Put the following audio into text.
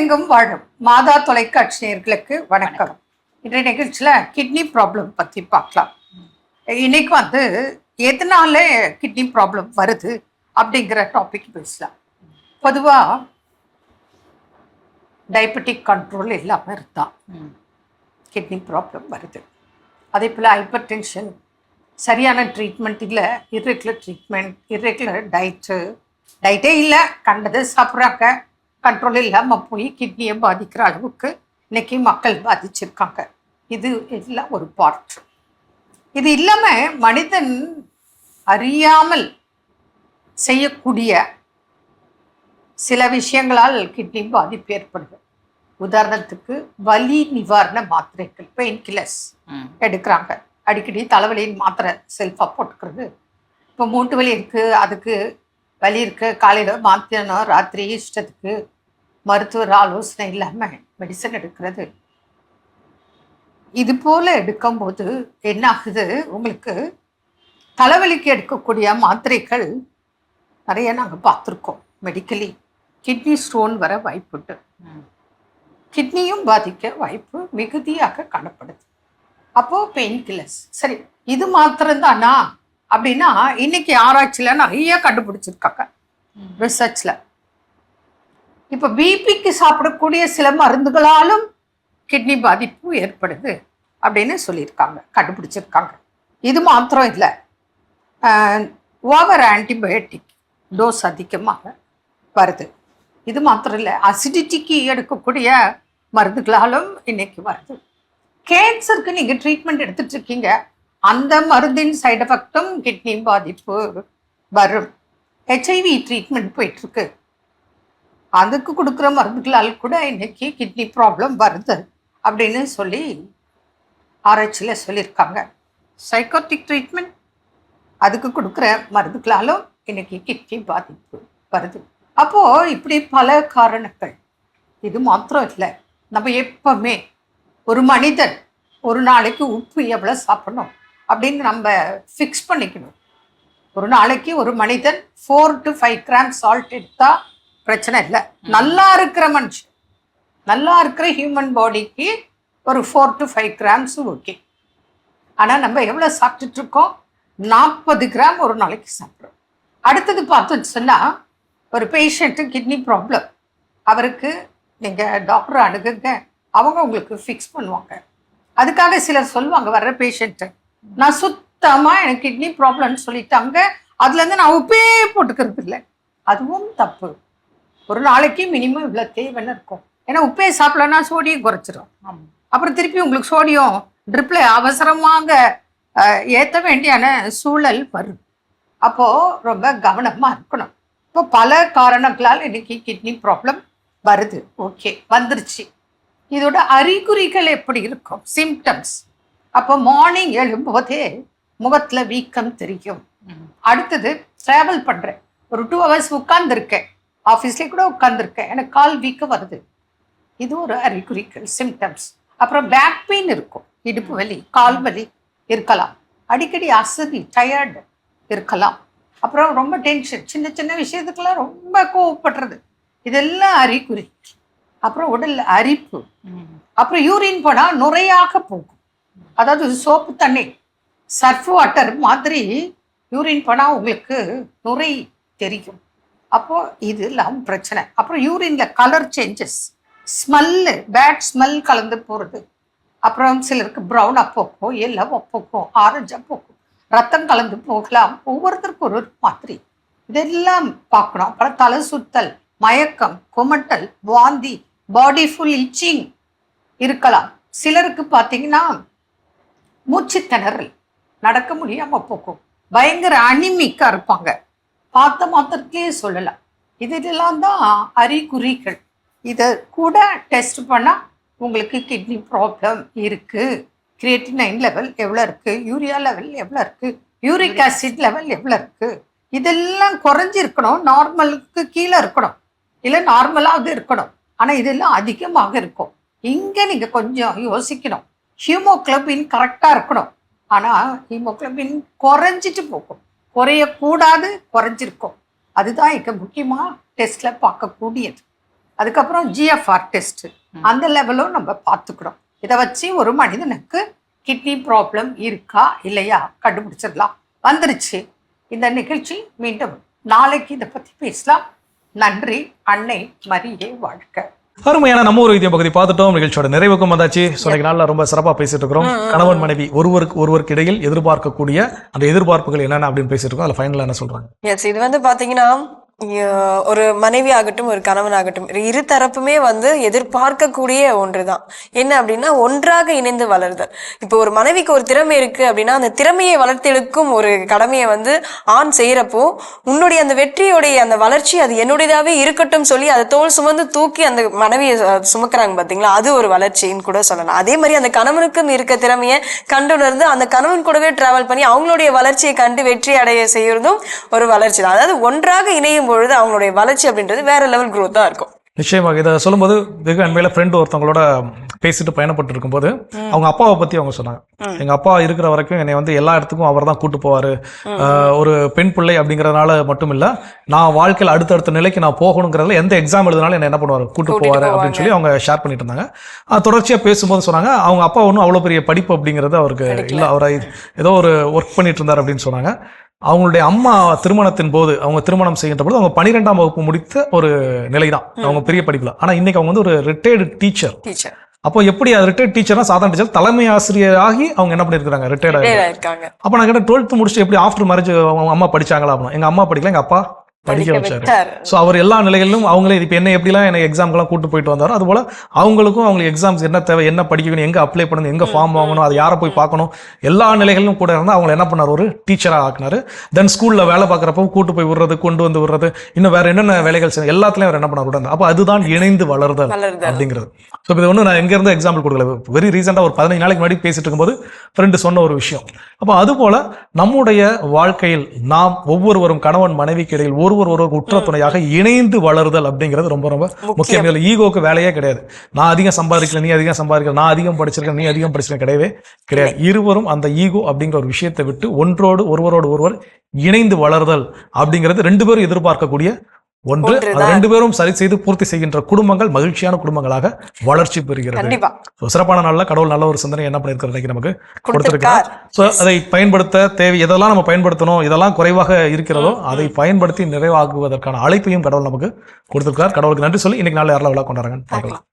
உலகெங்கும் வாழும் மாதா தொலைக்காட்சி நேயர்களுக்கு வணக்கம். இன்றைய நிகழ்ச்சியில் கிட்னி ப்ராப்ளம் பற்றி பார்க்கலாம். இன்னைக்கு எதனால கிட்னி ப்ராப்ளம் வருது அப்படிங்கிற டாபிக் பேசலாம். பொதுவாக டயபெட்டிக் கண்ட்ரோல் இல்லாமல் இருந்தால் கிட்னி ப்ராப்ளம் வருது. அதே போல் ஹைப்பர் டென்ஷன், சரியான ட்ரீட்மெண்ட் இல்லை, இர்ரெகுலர் ட்ரீட்மெண்ட், இர்ரெகுலர் டயட்டே இல்லை, கண்டதை சாப்பிட்றாங்க, கண்ட்ரோல் இல்லாமல் போய் கிட்னியை பாதிக்கிற அளவுக்கு இன்னைக்கு மக்கள் பாதிச்சிருக்காங்க. இது எல்லாம் ஒரு பார்ட். இது இல்லாமல் மனிதன் அறியாமல் செய்யக்கூடிய சில விஷயங்களால் கிட்னி பாதிப்பு ஏற்படுது. உதாரணத்துக்கு வலி நிவாரண மாத்திரைகள், பெயின் கில்லர்ஸ் எடுக்கிறாங்க. அடிக்கடி தலைவலியின் மாத்திரை செல்ஃபாக போட்டுக்கிறது. இப்போ மூட்டு வலி இருக்குது, அதுக்கு வலி இருக்குது, காலையில் மாற்றணும், ராத்திரி இஷ்டத்துக்கு மருத்துவர் ஆலோசனை இல்லாமல் மெடிசன் எடுக்கிறது. இது போல் எடுக்கும்போது என்ன ஆகுது, உங்களுக்கு தலைவலிக்கு எடுக்கக்கூடிய மாத்திரைகள் நிறைய நாங்கள் பார்த்துருக்கோம். மெடிக்கலி கிட்னி ஸ்டோன் வர வாய்ப்புண்டு, கிட்னியும் பாதிக்க வாய்ப்பு மிகுதியாக காணப்படுது. அப்போது பெயின் கில்லர்ஸ் சரி, இது மாத்திரம்தானா அப்படின்னா இன்னைக்கு ஆராய்ச்சியில் நிறைய கண்டுபிடிச்சிருக்காங்க ரிசர்ச்சில். இப்போ பிபிக்கு சாப்பிடக்கூடிய சில மருந்துகளாலும் கிட்னி பாதிப்பு ஏற்படுது அப்படின்னு சொல்லியிருக்காங்க, கண்டுபிடிச்சிருக்காங்க. இது மாத்திரம் இல்லை, ஓவர் ஆன்டிபயோட்டிக் டோஸ் அதிகமாக வருது. இது மாத்திரம் இல்லை, அசிடிட்டிக்கு எடுக்கக்கூடிய மருந்துகளாலும் இன்னைக்கு வருது. கேன்சருக்கு நீங்கள் ட்ரீட்மெண்ட் எடுத்துட்டு இருக்கீங்க, அந்த மருந்தின் சைடு எஃபெக்டும் கிட்னி பாதிப்பு வரும். ஹெச்ஐவி ட்ரீட்மெண்ட் போயிட்டுருக்கு, அதுக்கு கொடுக்குற மருந்துகளால் கூட இன்னைக்கு கிட்னி ப்ராப்ளம் வருது அப்படின்னு சொல்லி ஆராய்ச்சியில் சொல்லியிருக்காங்க. சைக்கோட்டிக் ட்ரீட்மெண்ட், அதுக்கு கொடுக்குற மருந்துகளாலும் இன்னைக்கு கிட்னி பாதிப்பு வருது. அப்போது இப்படி பல காரணங்கள். இது மாத்திரம் இல்லை, நம்ம எப்பவுமே ஒரு மனிதன் ஒரு நாளைக்கு உப்பு எவ்வளோ சாப்பிடணும் அப்படின்னு நம்ம ஃபிக்ஸ் பண்ணிக்கணும். ஒரு நாளைக்கு ஒரு மனிதன் 4 to 5 grams சால்ட் எடுத்தால் பிரச்சனை இல்லை. நல்லா இருக்கிற மனுஷன், நல்லா இருக்கிற ஹியூமன் பாடிக்கு ஒரு 4 to 5 grams ஓகே. ஆனால் நம்ம எவ்வளோ சாப்பிட்டுட்ருக்கோம், 40 கிராம் ஒரு நாளைக்கு சாப்பிட்றோம். அடுத்தது பார்த்தோன்னு சொன்னால், ஒரு பேஷண்ட்டு கிட்னி ப்ராப்ளம், அவருக்கு நீங்கள் டாக்டரை அணுகுங்க, அவங்க உங்களுக்கு ஃபிக்ஸ் பண்ணுவாங்க. அதுக்காக சிலர் சொல்லுவாங்க, வர்ற பேஷண்ட்டு நான் சுத்தமாக எனக்கு கிட்னி ப்ராப்ளம்னு சொல்லிட்டாங்க, அதுலேருந்து நான் உப்பே போட்டுக்கிறது இல்லை. அதுவும் தப்பு. ஒரு நாளைக்கு மினிமம் இவ்வளோ தேவைன்னு இருக்கும். ஏன்னா உப்பே சாப்பிடலன்னா சோடியம் குறைச்சிரும். அப்புறம் திருப்பி உங்களுக்கு சோடியம் ட்ரிப்பில் அவசரமாக ஏற்ற வேண்டியான சூழல் வரும். அப்போது ரொம்ப கவனமாக இருக்கணும். இப்போ பல காரணங்களால் இன்னைக்கு கிட்னி ப்ராப்ளம் வருது. ஓகே, வந்துருச்சு. இதோட அறிகுறிகள் எப்படி இருக்கும், சிம்டம்ஸ்? அப்போ மார்னிங் எழும்போதே முகத்தில் வீக்கம் தெரியும். அடுத்தது ட்ராவல் பண்ணுறேன், ஒரு 2 hours உட்கார்ந்துருக்கேன், ஆஃபீஸ்லேயே கூட உட்காந்துருக்கேன், எனக்கு கால் வீக்கம் வருது, இது ஒரு அறிகுறிகள், சிம்டம்ஸ். அப்புறம் பேக் பெயின் இருக்கும், இடுப்பு வலி, கால் வலி இருக்கலாம், அடிக்கடி அசதி, டயர்டு இருக்கலாம். அப்புறம் ரொம்ப டென்ஷன், சின்ன சின்ன விஷயத்துக்கெல்லாம் ரொம்ப கோவப்படுறது, இதெல்லாம் அறிகுறி. அப்புறம் உடல் அரிப்பு, அப்புறம் யூரின் போனால் நுரையாக போகும். அதாவது சோப்பு தண்ணி, சர்ஃப் வாட்டர் மாதிரி யூரின் போனால் உங்களுக்கு நுரை தெரியும். அப்போது இதெல்லாம் பிரச்சனை. அப்புறம் யூரினில் colour changes, smell, bad smell கலந்து போகிறது. அப்புறம் சிலருக்கு ப்ரௌனாக போக்கும், எல்லோவாக போக்கும், ஆரஞ்சாக போக்கும், ரத்தம் கலந்து போகலாம். ஒவ்வொருத்தருக்கும் ஒரு மாதிரி. இதெல்லாம் பார்க்கணும். அப்புறம் தலை சுத்தல், மயக்கம், குமட்டல், வாந்தி, பாடி ஃபுல் இச்சிங் இருக்கலாம். சிலருக்கு பார்த்தீங்கன்னா மூச்சு திணறல், நடக்க முடியாமல் போக்கும், பயங்கர அனிமிக்காக இருப்பாங்க, பார்த்த மாத்திரத்திலேயே சொல்லலாம். இதெல்லாம் தான் அறிகுறிகள். இதை கூட டெஸ்ட் பண்ணால் உங்களுக்கு கிட்னி ப்ராப்ளம் இருக்குது. கிரியேட்டினைன் லெவல் எவ்வளோ இருக்குது, யூரியா லெவல் எவ்வளோ இருக்குது, யூரிக் ஆசிட் லெவல் எவ்வளோ இருக்குது, இதெல்லாம் குறைஞ்சிருக்கணும், நார்மலுக்கு கீழே இருக்கணும், இல்லை நார்மலாக இருக்கணும். ஆனால் இதெல்லாம் அதிகமாக இருக்கும். இங்கே நீங்கள் கொஞ்சம் யோசிக்கணும். ஹீமோகுளோபின் கரெக்டாக இருக்கணும், ஆனால் ஹீமோகுளோபின் குறைஞ்சிட்டு போகும், குறையக்கூடாது, குறைஞ்சிருக்கும். அதுதான் இங்கே முக்கியமாக டெஸ்ட்டில் பார்க்கக்கூடியது. அதுக்கப்புறம் GFR டெஸ்ட், அந்த லெவலும் நம்ம பார்த்துக்கிறோம். இதை வச்சு ஒரு மனிதனுக்கு கிட்னி ப்ராப்ளம் இருக்கா இல்லையா கண்டுபிடிச்சிடலாம். வந்துருச்சு. இந்த நிகழ்ச்சி மீண்டும் நாளைக்கு இதை பற்றி பேசலாம். நன்றி. அன்னை மரியே வாழ்க. அருமையான நம்ம ஒரு வைத்திய பகுதி பார்த்துட்டோம். நிகழ்ச்சியோட நிறைவுக்கும் வந்தாச்சு. சொன்ன நாள்ல ரொம்ப சிறப்பா பேசிட்டு இருக்கிறோம். கணவன் மனைவி ஒருவருக்கு இடையில் எதிர்பார்க்கக்கூடிய அந்த எதிர்பார்ப்புகள் என்னென்ன அப்படின்னு பேசிட்டு இருக்கோம். அதுல ஃபைனலா என்ன சொல்றாங்க? எஸ், இது வந்து பாத்தீங்கன்னா ஒரு மனைவி ஆகட்டும் ஒரு கணவன் ஆகட்டும் இரு தரப்புமே வந்து எதிர்பார்க்கக்கூடிய ஒன்றுதான். என்ன அப்படின்னா ஒன்றாக இணைந்து வளருதல். இப்போ ஒரு மனைவிக்கு ஒரு திறமை இருக்கு அப்படின்னா அந்த திறமையை வளர்த்தெடுக்கும் ஒரு கடமையை வந்து ஆண் செய்யறப்போ உன்னுடைய அந்த வெற்றியோடைய அந்த வளர்ச்சி அது என்னுடையதாவே இருக்கட்டும் சொல்லி அதை தோல் சுமந்து தூக்கி அந்த மனைவியை சுமக்கிறாங்க பாத்தீங்களா, அது ஒரு வளர்ச்சின்னு கூட சொல்லலாம். அதே மாதிரி அந்த கணவனுக்கும் இருக்க திறமையை கண்டுணர்ந்து அந்த கணவன் கூடவே டிராவல் பண்ணி அவங்களுடைய வளர்ச்சியை கண்டு வெற்றி அடைய செய்யறதும் ஒரு வளர்ச்சி தான். அதாவது ஒன்றாக இணையும் பொழுது அவங்களுடைய வளர்ச்சி அப்படின்றது வேற லெவல் growth-ஆ இருக்கும். நிச்சயமாக. இதை சொல்லும்போது வெகு அண்மையில ஃப்ரெண்டு ஒருத்தவங்களோட பேசிட்டு பயணப்பட்டு இருக்கும்போது அவங்க அப்பாவை பத்தி அவங்க சொன்னாங்க. எங்க அப்பா இருக்கிற வரைக்கும் என்னை வந்து எல்லா இடத்துக்கும் அவர் தான் கூட்டு போவாரு. ஒரு பெண் பிள்ளை அப்படிங்கறதுனால மட்டும் இல்ல, நான் வாழ்க்கையில் அடுத்தடுத்த நிலைக்கு நான் போகணுங்கிறதுல எந்த எக்ஸாம் எழுதினாலும் என்ன என்ன பண்ணுவாரு, கூட்டு போவாரு அப்படின்னு சொல்லி அவங்க ஷேர் பண்ணிட்டு இருந்தாங்க. தொடர்ச்சியா பேசும்போது சொன்னாங்க அவங்க அப்பா ஒன்றும் அவ்வளவு பெரிய படிப்பு அப்படிங்கிறது அவருக்கு இல்ல, அவரை ஏதோ ஒரு ஒர்க் பண்ணிட்டு இருந்தார் அப்படின்னு சொன்னாங்க. அவங்களுடைய அம்மா திருமணத்தின் போது அவங்க திருமணம் செய்கின்ற போது அவங்க 12ஆம் வகுப்பு முடித்த ஒரு நிலைதான், அவங்க பெரிய படிப்புல. ஆனா இன்னைக்கு அவங்க வந்து ஒரு ரிட்டையர்டு டீச்சர். அப்போ எப்படி ரிட்டையர்ட் டீச்சர்னா சாதாரண டீச்சர், தலைமை ஆசிரியராகி அவங்க என்ன பண்ணிருக்காங்க, ரிட்டையர்ட் ஆயிருக்காங்க. அப்ப நான் கேட்ட 12th முடிச்சுட்டு எப்படி ஆஃப்டர் மேரேஜ் அவங்க அம்மா படிச்சாங்களா அப்படின்னா, எங்க அம்மா படிக்கல, எங்க அப்பா படிக்க வச்சாரு. ஸோ அவர் எல்லா நிலைகளிலும் அவங்களே இப்போ என்ன எப்படிலாம் எனக்கு எக்ஸாம்க்கெல்லாம் கூட்டு போயிட்டு வந்தாரோ அது போல அவங்களுக்கும் அவங்களுக்கு எக்ஸாம்ஸ் என்ன தேவை, என்ன படிக்கணும், எங்க அப்ளை பண்ணணும், எங்க ஃபார்ம் வாங்கணும், அது யாரை போய் பார்க்கணும், எல்லா நிலைகளிலும் கூட இருந்தால் அவங்க என்ன பண்ணார், ஒரு டீச்சராக ஆக்கினாரு. தென் ஸ்கூல்ல வேலை பார்க்குறப்போ கூட்டு போய் விடுறது, கொண்டு வந்து விடுறது, இன்னும் வேற என்னென்ன வேலைகள் செய்யணும் எல்லாத்துலயும் அவர் என்ன பண்ணார் விட. அப்போ அதுதான் இணைந்து வளர்தல் அப்படிங்கிறது. ஸோ இது ஒன்று நான் எங்க இருந்து எக்ஸாம்பிள் கொடுக்கல, வெரி ரீசெண்டாக ஒரு 15 நாளைக்கு முன்னாடி பேசிட்டு இருக்கும்போது ஃப்ரெண்டு சொன்ன ஒரு விஷயம். அப்போ அது போல நம்முடைய வாழ்க்கையில் நாம் ஒவ்வொருவரும் கணவன் மனைவிக்கு இடையில் ஒருவர் உற்ற துணையாக இணைந்து வளருதல் அப்படிங்கிறது ரொம்ப ரொம்ப முக்கியம். ஈகோக்கு வேலையே கிடையாது. நான் அதிகம் சம்பாதிக்கல, நீ அதிகம் சம்பாதிக்கல, நான் அதிகம் படிச்சிருக்கேன், நீ அதிகம் படிச்சிருக்க, கிடையவே கிடையாது. இருவரும் அந்த ஈகோ அப்படிங்கிற ஒரு விஷயத்தை விட்டு ஒருவரோடு ஒருவர் இணைந்து வளருதல் அப்படிங்கிறது 2 பேரும் எதிர்பார்க்கக்கூடிய ஒன்று. ரெண்டு பேரும் சரி செய்து பூர்த்தி செய்கின்ற குடும்பங்கள் மகிழ்ச்சியான குடும்பங்களாக வளர்ச்சி பெறுகிறது. சிறப்பான நாள்ல கடவுள் நல்ல ஒரு சிந்தனை என்ன பண்ணிருக்கிறது நமக்கு கொடுத்திருக்கிறார். சோ அதை பயன்படுத்த தேவை, எதெல்லாம் நம்ம பயன்படுத்தணும், இதெல்லாம் குறைவாக இருக்கிறதோ அதை பயன்படுத்தி நிறைவாக்குவதற்கான அழைப்பையும் கடவுள் நமக்கு கொடுத்திருக்கிறார். கடவுளுக்கு நன்றி சொல்லி இன்னைக்கு நாள் யாரெல்லாம் விழா கொண்டாடுறாங்கன்னு பார்க்கலாம்.